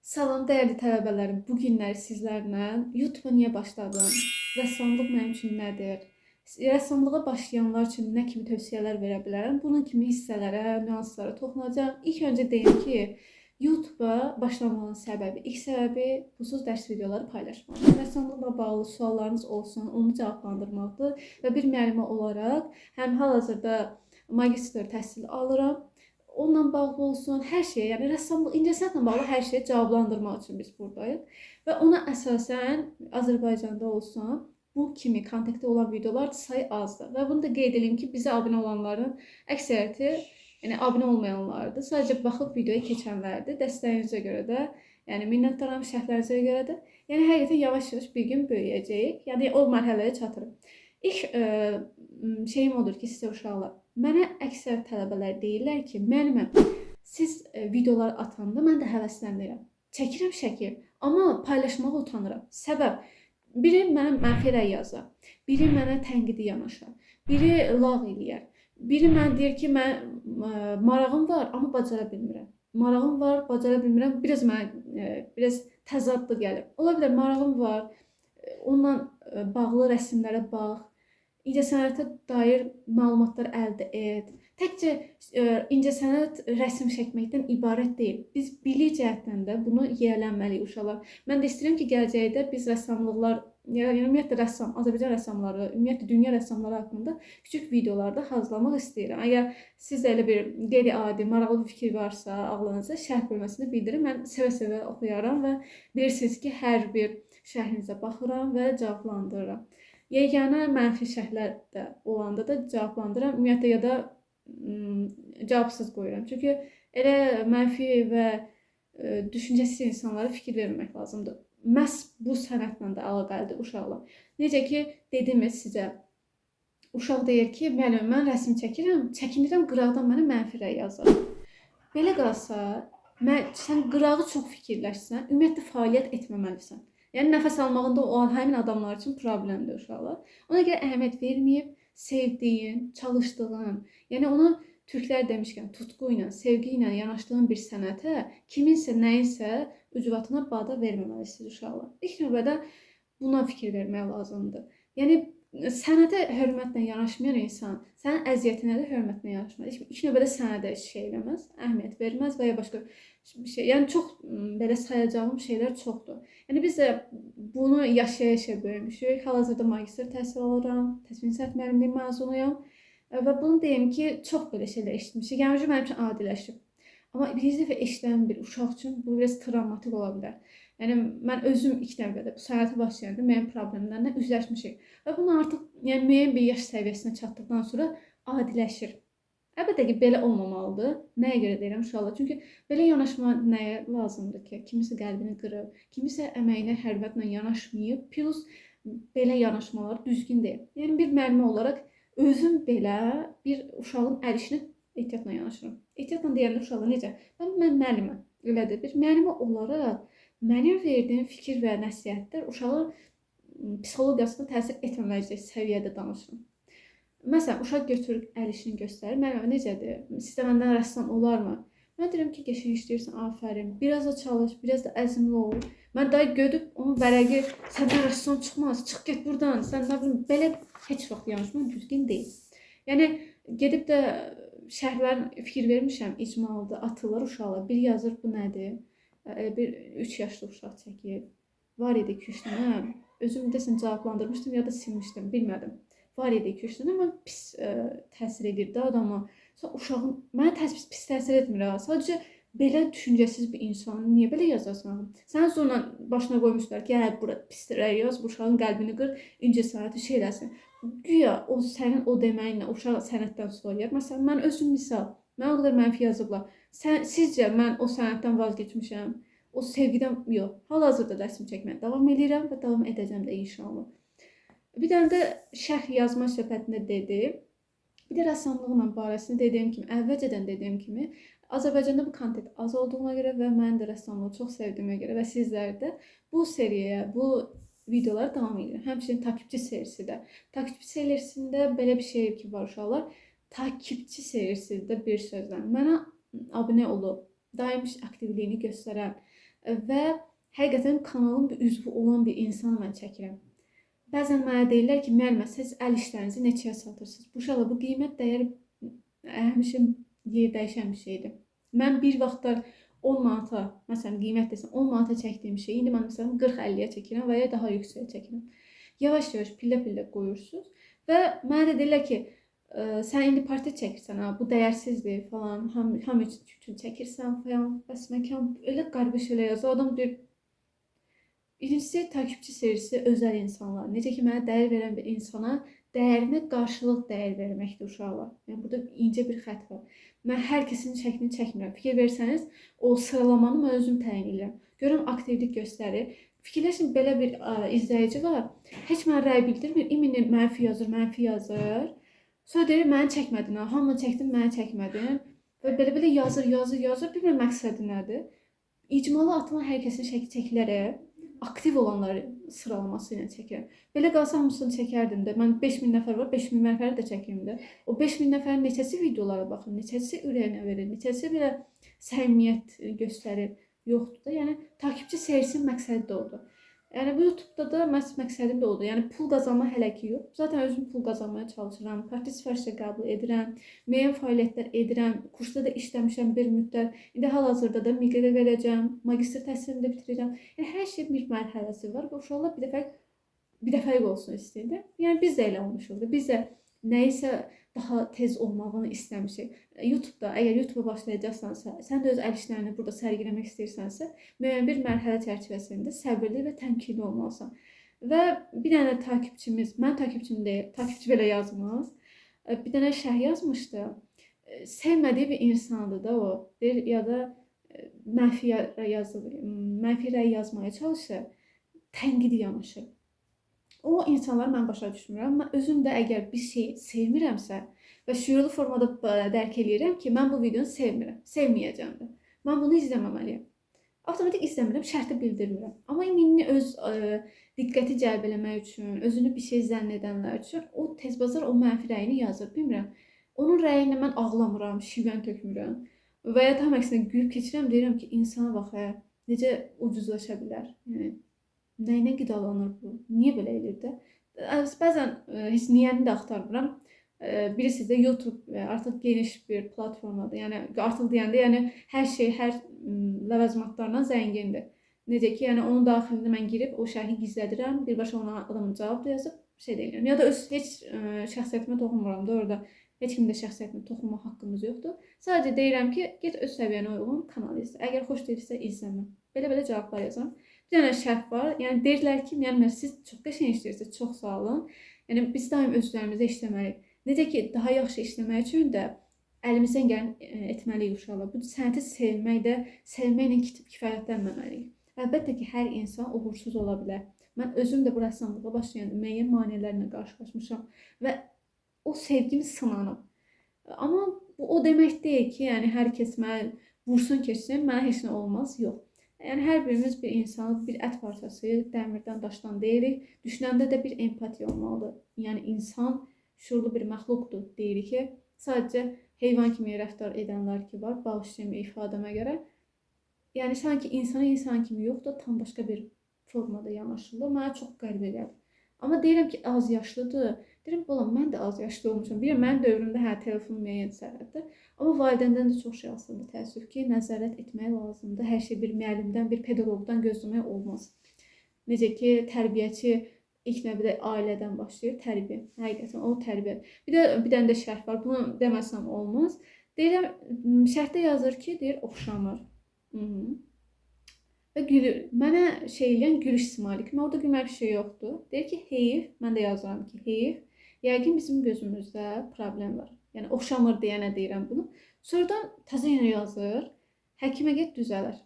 Salam dəyərli tələbələrim, bu günlər sizlərlə YouTube-a niyə başladım? Rəssamlıq mənim üçün nədir? Rəssamlığa başlayanlar üçün nə kimi tövsiyələr verə bilərəm? Bunun kimi hissələrə, nüanslara toxunacağam. İlk öncə deyim ki, YouTube-a başlamağın səbəbi, ilk səbəbi xüsusi dərs videoları paylaşmaqdır. Rəssamlıqla bağlı suallarınız olsun, onu cavablandırmaqdır və bir müəllimə olaraq həm hal-hazırda magistr təhsili alıram, onunla bağlı olsun, hər şeyə, yəni rəssamlıq, incəsənətlə bağlı hər şeyi cavablandırmaq üçün biz buradayıq. Və ona əsasən Azərbaycanda olsun, bu kimi kontaktda olan videolar sayı azdır. Və bunu da qeyd edeyim ki, bizə abunə olanların əksəriyyəti, yəni abunə olmayanlardır. Sadəcə baxıb videoya keçənlərdir. Dəstəyinizə görə də, yəni minnətdaram, şərhlərinizə görə də. Yəni həqiqətən yavaş-yavaş bir gün böyüyəcəyik. Yəni o mərhələyə çatırıq. İlk şeyim odur ki, sizə uşaqlar, mənə əksər tələbələr deyirlər ki, müəllimə, siz videolar atanda mən də həvəslənirəm. Çəkirəm şəkil, amma paylaşmağa utanıram. Səbəb, biri mənə mənfi rəy yazar, biri mənə tənqidi yanaşar, biri lağ eləyər, biri mənə deyir ki, mən marağım var, amma bacara bilmirəm. Marağım var, bacara bilmirəm, biraz təzadlı gəlir. Ola bilər, marağım var, onunla bağlı rəsmlərə bax, incəsənətə dair məlumatlar əldə et. Təkcə incəsənət rəsm çəkməkdən ibarət deyil. Biz bilik cəhətdən də bunu yiyələnməliyik uşaqlar. Mən də istəyirəm ki, gələcəkdə biz rəssamlıqlar, yəni ümumiyyətlə Azərbaycan rəssamları, ümumiyyətlə dünya rəssamları haqqında kiçik videolarda hazırlamaq istəyirəm. Əgər sizdə elə bir qeyri-adi, maraqlı bir fikir varsa, ağlınızda şərh bölməsində bildirin. Mən sevə-sevə oxuyaram və bilirsiniz ki, hər bir şərhinizə baxıram və cavablandırıram. Yeganə mənfi şərhlər də olanda da cavablandırıram, ümumiyyətlə ya da cavabsız qoyuram. Çünki elə mənfi və düşüncəsiz insanlara fikir vermək lazımdır. Məhz bu sənətlə də əlaqəlidir uşaqlar. Necə ki, dedim sizə, uşaq deyir ki, müəllim, mən rəsm çəkirəm, çəkinirəm qıraqdan mənə mənfi rəy yazar. Belə qalsa, sən qırağı çox fikirləşsən, ümumiyyətlə fəaliyyət etməməlisən. Yəni nəfəs almağında o həmin adamlar üçün problemdir uşaqlar. Ona görə əhəmiyyət verməyib, sevdiyin, çalışdığın, yəni ona türklər demişkən tutqu ilə, sevgi ilə yanaşdığın bir sənətə kiminsə, nəyinsə ucbatına bada verməməlisiniz uşaqlar. İlk növbədə buna fikir vermək lazımdır. Yəni sənətə hörmətlə yanaşmayan insan sənin əziyyətinə də hörmətlə yanaşmalı. İlk növbədə sənə də şey eləməz, əhəmiyyət verməz və ya başqa bir şey. Yəni çox belə sayacağım şeylər çoxdur. Yəni biz də bunu yaşaya-yaşaya böyümüşük. Hal-hazırda magistr təhsil alıram, təsvir sənət müəllimliyi məzunuyam və bunu deyim ki, çox belə şeylər eşitmişik. Yəni mənim üçün adiləşib. Amma birinci dəfə eşidən bir uşaq üçün bu biraz travmatik ola bilər. Yəni mən özüm ilk növbədə bu sənətə başlayanda müəyyən problemlərlə üzləşmişik və bunu artıq yəni müəyyən bir yaş səviyyəsinə çatdıqdan sonra adiləşir. Əlbəttə ki, belə olmamalıdır. Nəyə görə deyirəm uşaqlar? Çünki belə yanaşma nəyə lazımdır ki? Kimisə qəlbini qırıb, kimisə əməyinə hörmətlə yanaşmayıb, plus belə yanaşmalar düzgün deyil. Yəni bir müəllimə olaraq özüm belə bir uşağın əl işinə ehtiyatla yanaşıram. Ehtiyatla deyəndə uşaqlar necə? Mən müəlliməm. Elədir. Bir müəllimə olaraq mənim verdiyim fikir və nəsihətlər uşağın psixologiyasına təsir etməməyəcək səviyyədə danışıram. Məsələn, uşaq götürür əl işini göstərir. Müəllimə necədir? Sizdə məndən rəssam olarmı? Mən deyirəm ki, qəşəng işləyirsən, afərin. Biraz da çalış, biraz da əzmli ol. Mən daha gödüb onun vərəqi, səndən rəssam çıxmaz, çıx get buradan. Sən nə bilim, belə heç vaxt yanaşma düzgün deyil. Yəni gedib də şərhlərin fikir vermişəm, icmalıdır, atılır uşaqlar. Bir yazır bu nədir? Bir 3 yaşlı uşaq çəkib. Var idi 2-3 dənə. Özüm desən cavablandırmışdım ya da silmişdim, bilmədim. Var idi 2-3 dənə, amma pis təsir edir də adama. Uşağın mənə pis təsir etmir ha. Sadəcə belə düşüncəsiz bir insan niyə belə yazarsan? Sən sonra başına qoymuşlar ki, hə bura pis rəy yaz, bu uşağın qəlbini qır, incəsənəti şey eləsin. Güya o sənin o deməyinlə uşaq sənətdən soyuyar. Məsələn, mən özüm misal, mən o qədər mənfi yazıblar. Sizcə mən o sənətdən vazgeçmişəm? O sevgidən yox. Hal-hazırda rəsm çəkməyə davam edirəm və davam edəcəm də inşallah. Bir dənə də şərh yazma söhbətində dedim. Bir də rəssamlıqla barəsində dediyim kimi, əvvəlcədən dediyim kimi, Azərbaycanda bu kontent az olduğuna görə və mən də rəssamlığı çox sevdiyimə görə və sizlər də bu seriyaya, bu videolara davam edirəm. Həmçinin takipçi serisi də. Takipçi serisində belə bir şey ki var uşaqlar. Takipçi serisi də bir sözlə mənə abunə olub, daim aktivliyini göstərən, və həqiqətən kanalın bir üzvü olan bir insanı mən çəkirəm. Bəzən mənə deyirlər ki, müəllimə, siz əl işlərinizi neçəyə satırsınız? Bu uşaqlar, bu qiymət dəyər həmişə yer dəyişən bir şeydir. Mən bir vaxtlar 10 manata, məsələn, qiymət desən 10 manata çəkdiyim şeyi indi mən məsələn 40-50-yə çəkirəm və ya daha yüksəyə çəkirəm. Yavaş-yavaş pillə-pillə qoyursunuz və mənə də deyirlər ki, sən indi portret çəkirsən, ha, bu dəyərsizdir falan, hamı üçün çəkirsən falan, bəs məkan elə qəribə şeylər yazır. Adam deyir, birincisi takipçi serisi özəl insanlar. Necə ki mənə dəyər verən bir insana dəyərinə qarşılıq dəyər verməkdir uşaqlar. Yəni burada incə bir xətt var. Mən hər kəsin şəklini çəkmirəm. Fikir versəniz, o sıralamanı mən özüm təyin edirəm. Görürəm aktivlik göstərir. Fikirləşin, belə bir izləyici var. Heç mənə rəy bildirmir. İmini mənfi yazır. Sonra deyir, məni çəkmədin ha. Hamını çəkdin, məni çəkmədin. Və belə yazır. Bilmirəm məqsədi nədir. İcmalı atılan hər kəsin şəkli çəkilərək aktiv olanları sıralaması ilə çəkirəm. Belə qalsa hamısını çəkərdim də. Mən 5000 nəfər var, 5000 nəfəri də çəkirəm də. O 5000 nəfərin neçəsi videolara baxır, neçəsi ürəyinə verir, neçəsi belə səmimiyyət göstərir. Yoxdur da. Yəni takipçi sayısının məqsədi də odur. Yəni bu YouTube-da da məqsədim də odur. Yəni pul qazanmaq hələ ki yox. Zaten özüm pul qazanmaya çalışıram. Portret sifarişi qəbul edirəm. Müəyyən fəaliyyətlər edirəm. Kursda da işləmişəm bir müddət. İndi hal-hazırda da miqrə verəcəm. Magistr təhsilini də bitirirəm. Yəni hər şeyin bir mərhələsi var və uşaqlar bir dəfəlik olsun istəyirlər. Yəni biz də elə olmuşuq. Biz də nəyisə daha tez olmağını istəmişik. YouTube-da, əgər YouTube-a başlayacaqsansa, sən də öz əl işlərini burada sərgiləmək istəyirsənsə, müəyyən bir mərhələ çərçivəsində səbirli və təmkinli olmalısan. Və bir dənə takipçimiz, mən takipçim deyil, takipçi belə yazmaz. Bir dənə şərh yazmışdı. Sevmədiyi bir insandır da o. Deyir, ya da mənfi rəy yazmaya çalışır, tənqidi yanaşır. O insanları mən başa düşmürəm. Mən özüm də əgər bir şey sevmirəmsə və şüurlu formada dərk eləyirəm ki, mən bu videonu sevmirəm, sevməyəcəm də. Mən bunu izləməməliyəm. Avtomatik izləmirəm, şərti bildirmirəm. Amma indi öz diqqəti cəlb eləmək üçün, özünü bir şey zənn edənlər üçün o tezbazar o mənfi rəyini yazır, bilmirəm. Onun rəyinə mən ağlamıram, şivən tökmürəm və ya tam əksinə gülüb keçirəm, deyirəm ki, insana bax, necə ucuzlaşa bilər. Yəni nəyinə qidalanır bu? Niyə belə edir də? Bəzən heç niyəni də axtarmıram. Bilirsiniz də YouTube artıq geniş bir platformadır. Yəni artıq deyəndə, yəni hər şey, hər ləvazimatlarla zəngindir. Necə ki, yəni onun daxilində mən girib o şərhi gizlədirəm, birbaşa ona adamın cavab da yazıb şey deyirəm. Ya da öz heç şəxsiyyətimə toxunmuram da orada. Heç kimin də şəxsiyyətinə toxunmaq haqqımız yoxdur. Sadəcə deyirəm ki, get öz səviyyənə uyğun kanal izlə. Əgər xoş deyilsə izləmə. Belə cavablar yazıram. Bir dənə şərh var. Yəni deyirlər ki, yəni siz çox qəşəng işləyirsiniz, çox sağ olun. Yəni biz daim özlərimizə işləməliyik. Necə ki, daha yaxşı işləmək üçün də əlimizdən gələn etməliyik uşaqlar. Bu sənəti sevməklə kifayətlənməməliyik. Əlbəttə ki, hər insan uğursuz ola bilər. Mən özüm də bu rəssamlığa başlayanda müəyyən maneələrlə qarşılaşmışam və o sevgimi sınanıb. Amma bu o demək deyil ki, yəni hər kəs mənə vursun keçsin, mənə heç nə olmaz, yox. Yəni hər birimiz bir insanız, bir ət parçası, dəmirdən, daşdan deyirik. Düşünəndə də bir empatiya olmalıdır. Yəni insan şuurlu bir məxluqdur deyirik ki, sadəcə heyvan kimi rəftar edənlər ki var, bağışlayın ifadəmə görə. Yəni sanki insana insan kimi yox da tam başqa bir formada yanaşırlar. Mənə çox qəribə gəlir. Amma deyirəm ki, az yaşlıdır. Deyirəm, balam, mən də az yaşlı olmuşam. Bilirəm, mənim dövrümdə telefon müəyyən sərhəddir. Amma validəndən də çox şey asılıdır. Təəssüf ki, nəzarət etmək lazımdır. Hər şey bir müəllimdən, bir pedaqoqdan gözləmək olmaz. Necə ki, tərbiyəçi ilk növbədə ailədən başlayır, tərbiyə. Həqiqətən o tərbiyə. Bir dənə də şərh var. Bunu deməsəm olmaz. Deyirəm, şərhdə yazır ki, deyir, oxşamır. Və gülür. Mənə şey eləyən gülüş simali kimi. Orada gülmək bir şey yoxdur. Deyir ki, heyif. Mən də yazıram ki, heyif. Yəqin bizim gözümüzdə problem var. Yəni oxşamır deyənə deyirəm bunu. Sonradan təzə yenə yazır. Həkimə get düzələr.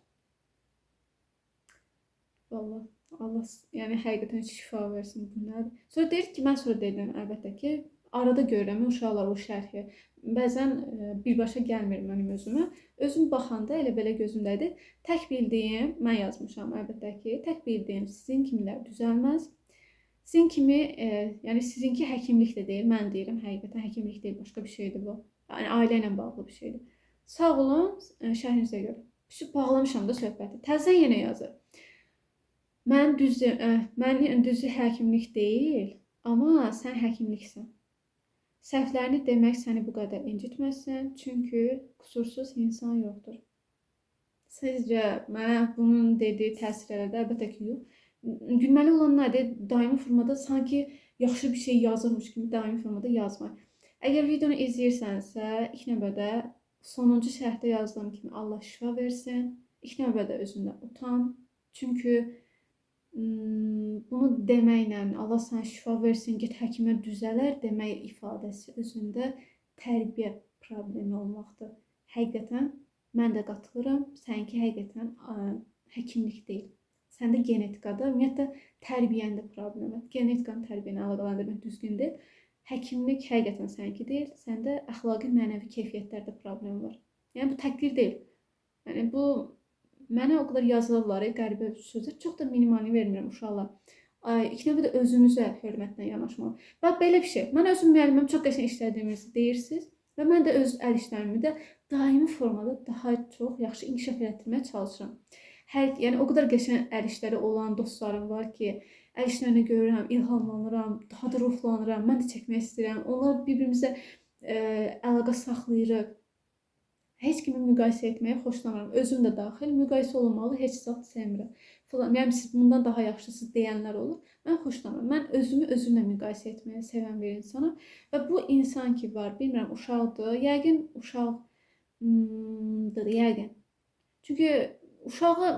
Vallahi Allah yəni həqiqətən şifa versin bunlar. Sonra deyir ki, mən sonra dedim əlbəttə ki, arada görürəm uşaqlar o şərhi. Bəzən birbaşa gəlmir mənim özümə. Özüm baxanda elə belə gözümdədir. Tək bildiyim, mən yazmışam əlbəttə ki, tək bildiyim sizin kimilər düzəlməz. Sizin kimi, yəni sizinki həkimlik də deyil, mən deyirəm, həqiqətən həkimlik deyil, başqa bir şeydir bu. Yəni ailə ilə bağlı bir şeydir. Sağ olun, şərhinizə görə. Üstü bağlamışam da söhbəti. Təzədən yenə yazır. Mən düzü həkimlik deyil, amma sən həkimliksən. Səhvlərini demək səni bu qədər incitməsin, çünki qusursuz insan yoxdur. Sizcə mənə bunun dediyi təsir elədi? Əlbəttə ki, yox. Gülməli olan nədir? Daimi formada sanki yaxşı bir şey yazırmış kimi daimi formada yazmaq. Əgər videonu izləyirsənsə, ilk növbədə sonuncu şərhdə yazdığım kimi Allah şifa versin. İlk növbədə özündən utan. Çünki bunu deməklə Allah sənə şifa versin, get həkimə düzələr demək ifadəsi özündə tərbiyə problemi olmaqdır. Həqiqətən mən də qatılıram. Səninki həqiqətən həkimlik deyil. Səndə genetikada, ümumiyyətlə tərbiyəndə problem var. Genetikanın tərbiyəni əlaqələndirmək düzgün deyil. Həkimlik həqiqətən səninki deyil. Səndə əxlaqi, mənəvi keyfiyyətlərdə problem var. Yəni bu təqdir deyil. Yəni bu mənə o qədər yazılırlar, qəribə sözlər. Çox da minimali vermirəm uşaqlar. İlk növbədə özünüzə hörmətlə yanaşmalı. Bax belə bir şey. Mən özüm müəlliməm, çox qəşəng işlədiyinizi deyirsiniz və mən də öz əl işlərimi də daimi formada daha çox yaxşı inkişaf etdirməyə çalışıram. Yəni o qədər qəşəng əl işləri olan dostlarım var ki, əl işlərini görürəm, ilhamlanıram, daha da ruhlanıram, mən də çəkmək istəyirəm. Onlar bir-birimizə əlaqə saxlayırıq. Heç kimi müqayisə etməyə xoşlanmıram. Özüm də daxil müqayisə olunmalı heç zat sevmirəm. Yəni siz bundan daha yaxşısınız deyənlər olur. Mən xoşlanmıram. Mən özümü özümlə müqayisə etməyə sevən bir insanam və bu insan ki var, bilmirəm uşaqdır, yəqin uşaqdır, yəqin. Çünki uşağı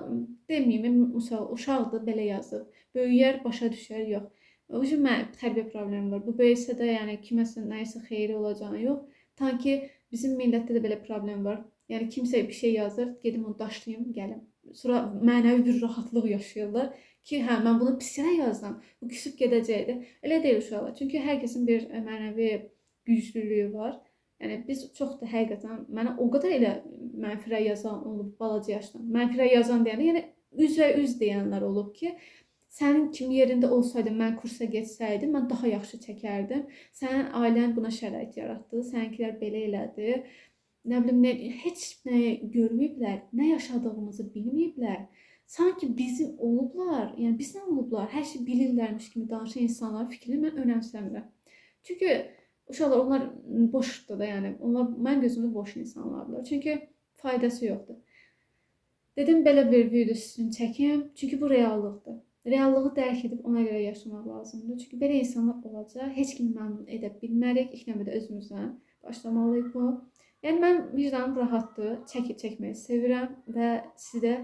deməyim, uşaqdır, belə yazıb. Böyüyər, başa düşər, yox. O yüzden mən tərbiyə problemi var. Bu böyüsə də yəni kiməsə nəyisə xeyri olacağını yox. Tanki bizim millətdə də belə problem var. Yəni kimsə bir şey yazır, gedim onu daşlayım, gəlim. Sonra mənəvi bir rahatlıq yaşayırlar ki, hə mən bunu pisə yazdım. Bu küsüb gedəcəkdi. Elə deyil uşaqlar. Çünki hər kəsin bir mənəvi güclülüyü var. Yəni biz çox da həqiqətən mənə o qədər elə mənfirə yazan olub balaca yaşdan. Mənfirə yazan deyəndə yəni üz və üz deyənlər olub ki, sənin kimi yerində olsaydım, mən kursa getsəydim, mən daha yaxşı çəkərdim. Sənin ailən buna şərait yaratdı, səninkilər belə elədi. Nə bilim, heç nə görməyiblər, nə yaşadığımızı bilməyiblər. Sanki bizim olublar, yəni bizlə olublar, hər şey bilirlərmiş kimi danışan insanların fikrini mən önəmsəmirəm. Çünki uşaqlar, onlar boşdur da, yəni onlar mən gözümdə boş insanlardır. Çünki faydası yoxdur. Dedim belə bir video sizin çəkim, çünki bu reallıqdır. Reallığı dərk edib ona görə yaşamaq lazımdır. Çünki belə insanlar olacaq, heç kimi məmnun edə bilmərik. İlk növbədə özümüzdən başlamalıyıq bu. Yəni mən vicdanım rahatdır, çəkməyi sevirəm və sizə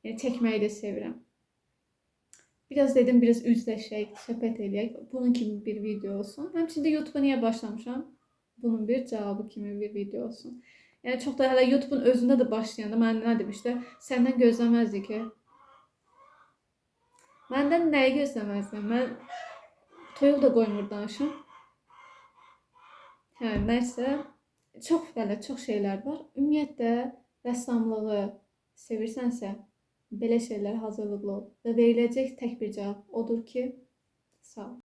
çəkməyi də sevirəm. Biraz dedim, biraz üzləşək, söhbət eləyək. Bunun kimi bir video olsun. Həmçində YouTube'a niyə başlamışam? Bunun bir cavabı kimi bir video olsun. Yəni çox da hələ YouTube'un özündə də başlayanda mən nə demişdi? Səndən gözləməzdi ki. Məndən nəyi gözləməzdin? Mən toyuq da qoymur danışım. Hə, nəysə. Çox şeylər var. Ümumiyyətlə, rəssamlığı sevirsənsə, belə şeylər hazırlıqlı ol. Və veriləcək tək bir cavab odur ki, sağ ol.